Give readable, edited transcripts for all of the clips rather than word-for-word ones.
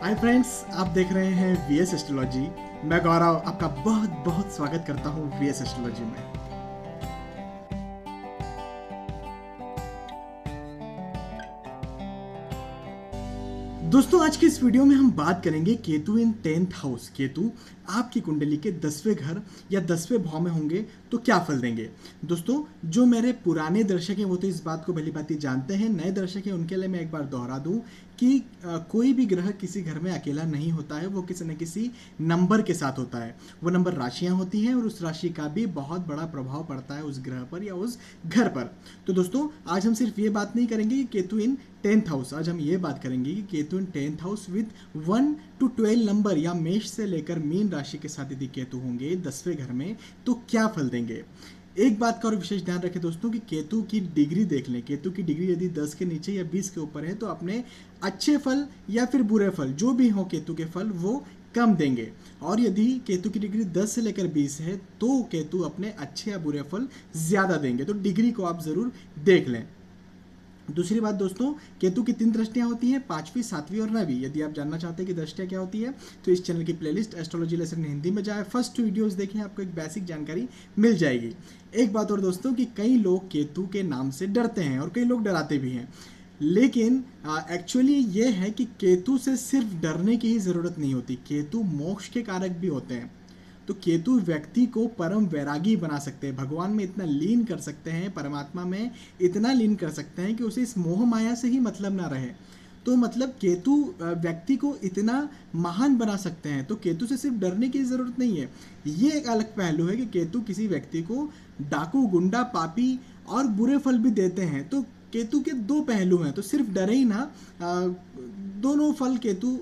Hi friends, आप देख रहे हैं वीएस एस्ट्रोलॉजी। मैं गौरव आपका बहुत बहुत स्वागत करता हूं वीएस एस्ट्रोलॉजी में। दोस्तों, आज की इस वीडियो में हम बात करेंगे केतु इन 10th हाउस। केतु आपकी कुंडली के 10वें घर या 10वें भाव में होंगे तो क्या फल देंगे। दोस्तों, जो मेरे पुराने दर्शक हैं वो तो इस बात को भली भांति जानते हैं। नए दर्शक हैं उनके लिए मैं एक बार दोहरा दूं कि कोई भी ग्रह किसी घर में अकेला नहीं होता है, वो किसी न किसी नंबर के साथ होता है। वो नंबर राशियां होती हैं और उस राशि का भी बहुत बड़ा प्रभाव पड़ता है उस ग्रह पर या उस घर पर। तो दोस्तों, आज हम सिर्फ ये बात नहीं करेंगे कि केतु इन 10th हाउस, आज हम ये बात करेंगे कि केतु इन 10th house with 1 to 12 number या मेष से लेकर मीन राशि के साथ यदि केतु होंगे 10वें घर में तो क्या फल देंगे। एक बात का और विशेष ध्यान रखें दोस्तों कि केतु की डिग्री देख लें। केतु की डिग्री यदि 10 के नीचे या 20 के ऊपर है तो अपने अच्छे फल या फिर बुरे फल जो भी हो केतु के फल वो कम देंगे, और यदि केतु की डिग्री 10 से लेकर 20 है तो केतु अपने अच्छे या बुरे फल ज़्यादा देंगे। तो डिग्री को आप ज़रूर देख लें। दूसरी बात दोस्तों, केतु की 3 दृष्टियां होती हैं, 5वीं, 7वीं और 9वीं। यदि आप जानना चाहते हैं कि दृष्टियां क्या होती है तो इस चैनल की प्लेलिस्ट एस्ट्रोलॉजी लेसन हिंदी में जाए, फर्स्ट 2 वीडियोस देखें, आपको एक बेसिक जानकारी मिल जाएगी। एक बात और दोस्तों कि कई लोग केतु के नाम से डरते हैं और कई लोग डराते भी हैं, लेकिन एक्चुअली ये है कि केतु से सिर्फ डरने की ही ज़रूरत नहीं होती। केतु मोक्ष के कारक भी होते हैं। तो केतु व्यक्ति को परम वैरागी बना सकते हैं, भगवान में इतना लीन कर सकते हैं, परमात्मा में इतना लीन कर सकते हैं कि उसे इस मोह माया से ही मतलब ना रहे। तो मतलब केतु व्यक्ति को इतना महान बना सकते हैं। तो केतु से सिर्फ डरने की ज़रूरत नहीं है। ये एक अलग पहलू है कि केतु किसी व्यक्ति को डाकू, गुंडा, पापी और बुरे फल भी देते हैं। तो केतु के 2 पहलू हैं, तो सिर्फ डरे ही ना, दोनों फल केतु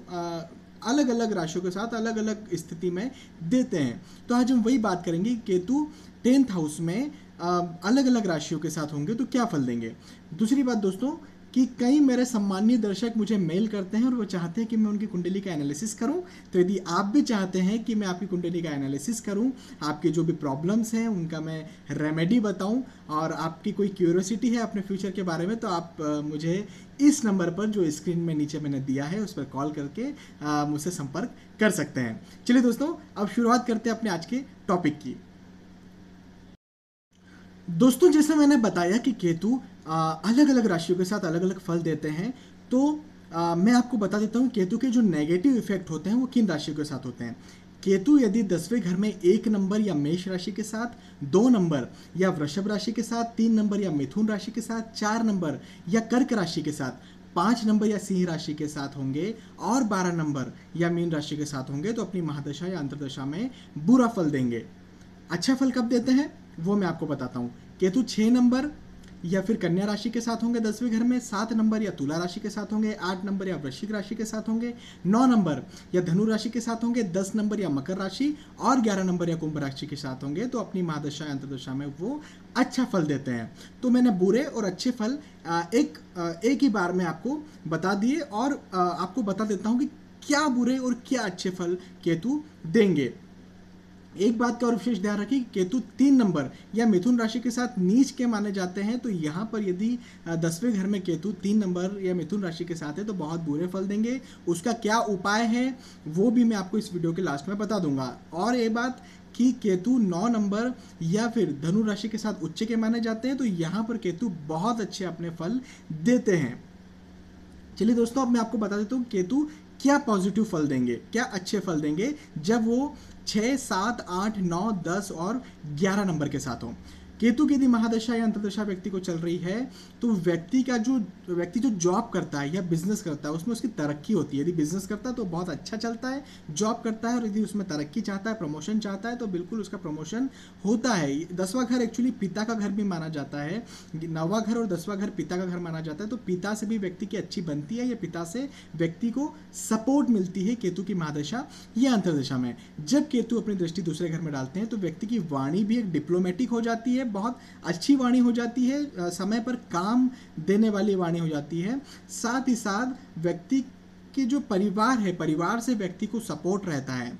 अलग अलग राशियों के साथ अलग अलग स्थिति में देते हैं। तो आज हम वही बात करेंगे कि केतु 10th हाउस में अलग अलग राशियों के साथ होंगे तो क्या फल देंगे। दूसरी बात दोस्तों कि कई मेरे सम्मानीय दर्शक मुझे मेल करते हैं और वो चाहते हैं कि मैं उनकी कुंडली का एनालिसिस करूं। तो यदि आप भी चाहते हैं कि मैं आपकी कुंडली का एनालिसिस करूं, आपके जो भी प्रॉब्लम्स हैं उनका मैं रेमेडी बताऊं, और आपकी कोई क्यूरियोसिटी है अपने फ्यूचर के बारे में, तो आप मुझे इस नंबर पर जो स्क्रीन में नीचे मैंने दिया है उस पर कॉल करके मुझसे संपर्क कर सकते हैं। चलिए दोस्तों, अब शुरुआत करते हैं अपने आज के टॉपिक की। दोस्तों, जैसे मैंने बताया कि केतु अलग अलग राशियों के साथ अलग अलग फल देते हैं, तो मैं आपको बता देता हूँ केतु के जो नेगेटिव इफेक्ट होते हैं वो किन राशियों के साथ होते हैं। केतु यदि 10वें घर में 1 नंबर या मेष राशि के साथ, 2 नंबर या वृषभ राशि के साथ, 3 नंबर या मिथुन राशि के साथ, 4 नंबर या कर्क राशि के साथ, 5 नंबर या सिंह राशि के साथ होंगे और 12 नंबर या मीन राशि के साथ होंगे तो अपनी महादशा या अंतर्दशा में बुरा फल देंगे। अच्छा फल कब देते हैं वो मैं आपको बताता हूँ। केतु 6 नंबर या फिर कन्या राशि के साथ होंगे 10वें घर में, 7 नंबर या तुला राशि के साथ होंगे, 8 नंबर या वृश्चिक राशि के साथ होंगे, 9 नंबर या धनु राशि के साथ होंगे, 10 नंबर या मकर राशि और 11 नंबर या कुंभ राशि के साथ होंगे तो अपनी महादशा या अंतर्दशा में वो अच्छा फल देते हैं। तो मैंने बुरे और अच्छे फल एक ही बार में आपको बता दिए, और आपको बता देता हूँ कि क्या बुरे और क्या अच्छे फल केतु देंगे। एक बात का और विशेष ध्यान रखें कि केतु 3 नंबर या मिथुन राशि के साथ नीच के माने जाते हैं। तो यहाँ पर यदि 10वें घर में केतु 3 नंबर या मिथुन राशि के साथ है तो बहुत बुरे फल देंगे। उसका क्या उपाय है वो भी मैं आपको इस वीडियो के लास्ट में बता दूंगा। और ये बात कि केतु 9 नंबर या फिर धनु राशि के साथ उच्च के माने जाते हैं तो यहाँ पर केतु बहुत अच्छे अपने फल देते हैं। चलिए दोस्तों, अब मैं आपको बता देता हूँ केतु क्या पॉजिटिव फल देंगे, क्या अच्छे फल देंगे जब वो 6, 7, 8, 9, 10 और 11 नंबर के साथ हो। केतु की यदि महादशा या अंतर्दशा व्यक्ति को चल रही है तो व्यक्ति जो जॉब करता है या बिजनेस करता है उसमें उसकी तरक्की होती है। यदि बिजनेस करता है तो बहुत अच्छा चलता है, जॉब करता है और यदि उसमें तरक्की चाहता है, प्रमोशन चाहता है तो बिल्कुल उसका प्रमोशन होता है। 10वां घर एक्चुअली पिता का घर भी माना जाता है, 9वां घर और 10वां घर पिता का घर माना जाता है। तो पिता से भी व्यक्ति की अच्छी बनती है या पिता से व्यक्ति को सपोर्ट मिलती है केतु की महादशा या अंतर्दशा में। जब केतु अपनी दृष्टि दूसरे घर में डालते हैं तो व्यक्ति की वाणी भी एक डिप्लोमेटिक हो जाती है, बहुत अच्छी वाणी हो जाती है, समय पर काम देने वाली वाणी हो जाती है। साथ ही साथ व्यक्ति के जो परिवार है, परिवार से व्यक्ति को सपोर्ट रहता है।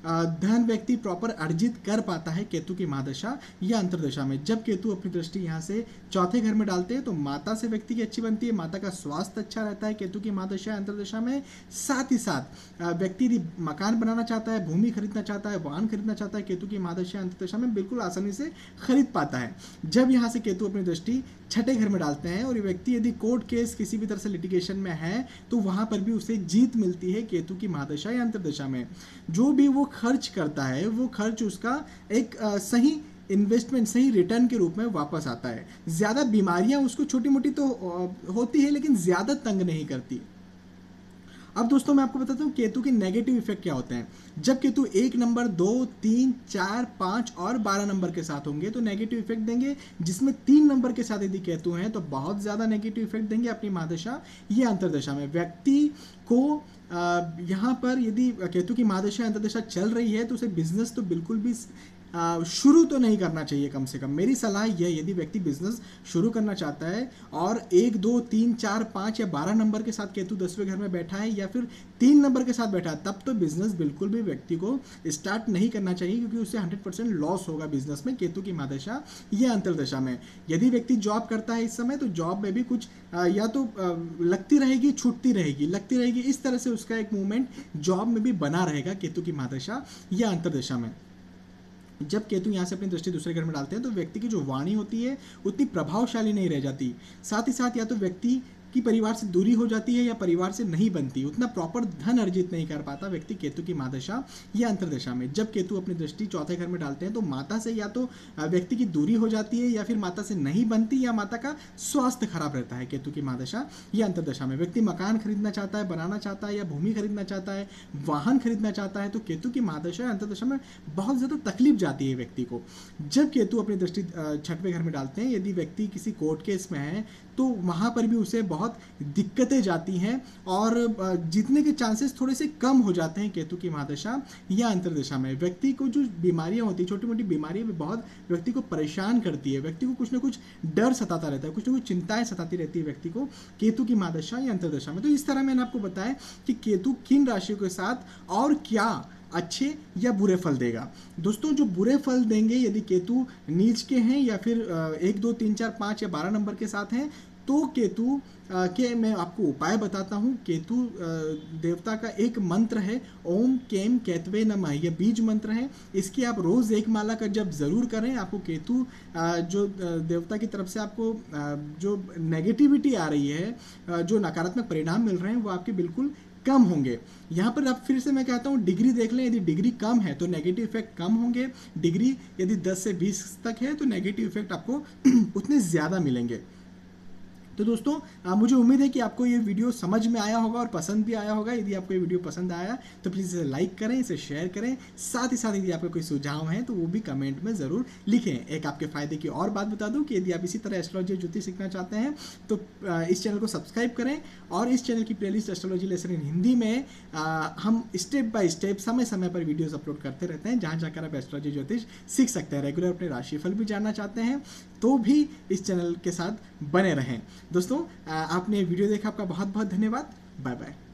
धन व्यक्ति प्रॉपर अर्जित कर पाता है केतु की महादशा या अंतर्दशा में। जब केतु अपनी दृष्टि यहाँ से चौथे घर में डालते हैं तो माता से व्यक्ति की अच्छी बनती है, माता का स्वास्थ्य अच्छा रहता है केतु की महादशा अंतर्दशा में। साथ ही साथ व्यक्ति यदि मकान बनाना चाहता है, भूमि खरीदना चाहता है, वाहन खरीदना चाहता है, केतु की महादशा अंतर्दशा में बिल्कुल आसानी से खरीद पाता है। जब यहाँ से केतु अपनी दृष्टि छठे घर में डालते हैं और ये व्यक्ति यदि कोर्ट केस किसी भी तरह से लिटिगेशन में है तो वहां पर भी उसे जीत मिलती है केतु की महादशा या अंतर्दशा में। जो भी वो खर्च करता है वो खर्च उसका एक सही इन्वेस्टमेंट, सही रिटर्न के रूप में वापस आता है। ज़्यादा बीमारियां उसको छोटी मोटी तो होती है लेकिन ज़्यादा तंग नहीं करती। अब दोस्तों मैं आपको बताता हूँ केतु के नेगेटिव इफेक्ट क्या होते हैं। जब केतु 1 नंबर, 2, 3, 4, 5 और 12 नंबर के साथ होंगे तो नेगेटिव इफेक्ट देंगे। जिसमें 3 नंबर के साथ यदि केतु हैं तो बहुत ज़्यादा नेगेटिव इफेक्ट देंगे अपनी महादशा या अंतर्दशा में। व्यक्ति को यहाँ पर यदि केतु की महादशा अंतर्दशा चल रही है तो उसे बिजनेस तो बिल्कुल भी शुरू तो नहीं करना चाहिए। कम से कम मेरी सलाह यह, यदि व्यक्ति बिजनेस शुरू करना चाहता है और 1, 2, 3, 4, 5 या 12 नंबर के साथ केतु 10वें घर में बैठा है या फिर 3 नंबर के साथ बैठा है, तब तो बिजनेस बिल्कुल भी व्यक्ति को स्टार्ट नहीं करना चाहिए, क्योंकि उससे 100% लॉस होगा बिजनेस में केतु की महादशा या अंतर्दशा में। यदि व्यक्ति जॉब करता है इस समय तो जॉब में भी कुछ या तो लगती रहेगी, छूटती रहेगी, लगती रहेगी, इस तरह से उसका एक मूवमेंट जॉब में भी बना रहेगा केतु की महादशा या अंतर्दशा में। जब केतु यहाँ से अपनी दृष्टि दूसरे घर में डालते हैं तो व्यक्ति की जो वाणी होती है उतनी प्रभावशाली नहीं रह जाती। साथ ही साथ या तो व्यक्ति की परिवार से दूरी हो जाती है या परिवार से नहीं बनती, उतना प्रॉपर धन अर्जित नहीं कर पाता व्यक्ति केतु की महादशा या अंतर्दशा में। जब केतु अपनी दृष्टि चौथे घर में डालते हैं तो माता से या तो व्यक्ति की दूरी हो जाती है या फिर माता से नहीं बनती या माता का स्वास्थ्य खराब रहता है केतु की महादशा या अंतर्दशा में। व्यक्ति मकान खरीदना चाहता है, बनाना चाहता है या भूमि खरीदना चाहता है, वाहन खरीदना चाहता है तो केतु की महादशा या अंतर्दशा में बहुत ज़्यादा तकलीफ जाती है व्यक्ति को। जब केतु अपनी दृष्टि छठवें घर में डालते हैं, यदि व्यक्ति किसी कोर्ट केस में है तो वहाँ पर भी उसे बहुत दिक्कतें जाती हैं और जीतने के चांसेस थोड़े से कम हो जाते हैं केतु की महादशा या अंतर्दशा में। व्यक्ति को जो बीमारियां होती हैं, छोटी मोटी बीमारियां भी बहुत व्यक्ति को परेशान करती है, व्यक्ति को कुछ ना कुछ डर सताता रहता है, कुछ ना कुछ चिंताएं सताती रहती है व्यक्ति को केतु की महादशा या अंतर्दशा में। तो इस तरह मैंने आपको बताया कि केतु किन राशियों के साथ और क्या अच्छे या बुरे फल देगा। दोस्तों जो बुरे फल देंगे, यदि केतु नीच के हैं या फिर 1, 2, 3, 4, 5 या 12 नंबर के साथ हैं तो केतु के मैं आपको उपाय बताता हूँ। केतु देवता का एक मंत्र है, ओम केम केतवे नमः, यह बीज मंत्र है। इसकी आप रोज़ एक माला का जब ज़रूर करें, आपको केतु जो देवता की तरफ से आपको जो नेगेटिविटी आ रही है, जो नकारात्मक परिणाम मिल रहे हैं वो आपके बिल्कुल कम होंगे। यहाँ पर आप फिर से मैं कहता हूँ डिग्री देख लें, यदि डिग्री कम है तो नेगेटिव इफेक्ट कम होंगे, डिग्री यदि 10 से 20 तक है तो नेगेटिव इफेक्ट आपको उतने ज़्यादा मिलेंगे। तो दोस्तों मुझे उम्मीद है कि आपको ये वीडियो समझ में आया होगा और पसंद भी आया होगा। यदि आपको ये वीडियो पसंद आया तो प्लीज़ इसे लाइक करें, इसे शेयर करें। साथ ही साथ यदि आपके कोई सुझाव हैं तो वो भी कमेंट में ज़रूर लिखें। एक आपके फ़ायदे की और बात बता दूं कि यदि आप इसी तरह एस्ट्रोलॉजी ज्योतिष सीखना चाहते हैं तो इस चैनल को सब्सक्राइब करें और इस चैनल की playlist astrology lesson in Hindi में हम स्टेप बाय स्टेप समय समय पर वीडियोज़ अपलोड करते रहते हैं, जहाँ जाकर आप एस्ट्रोलॉजी ज्योतिष सीख सकते हैं। रेगुलर अपने राशिफल भी जानना चाहते हैं तो भी इस चैनल के साथ बने रहें। दोस्तों आपने वीडियो देखा, आपका बहुत बहुत धन्यवाद। Bye bye.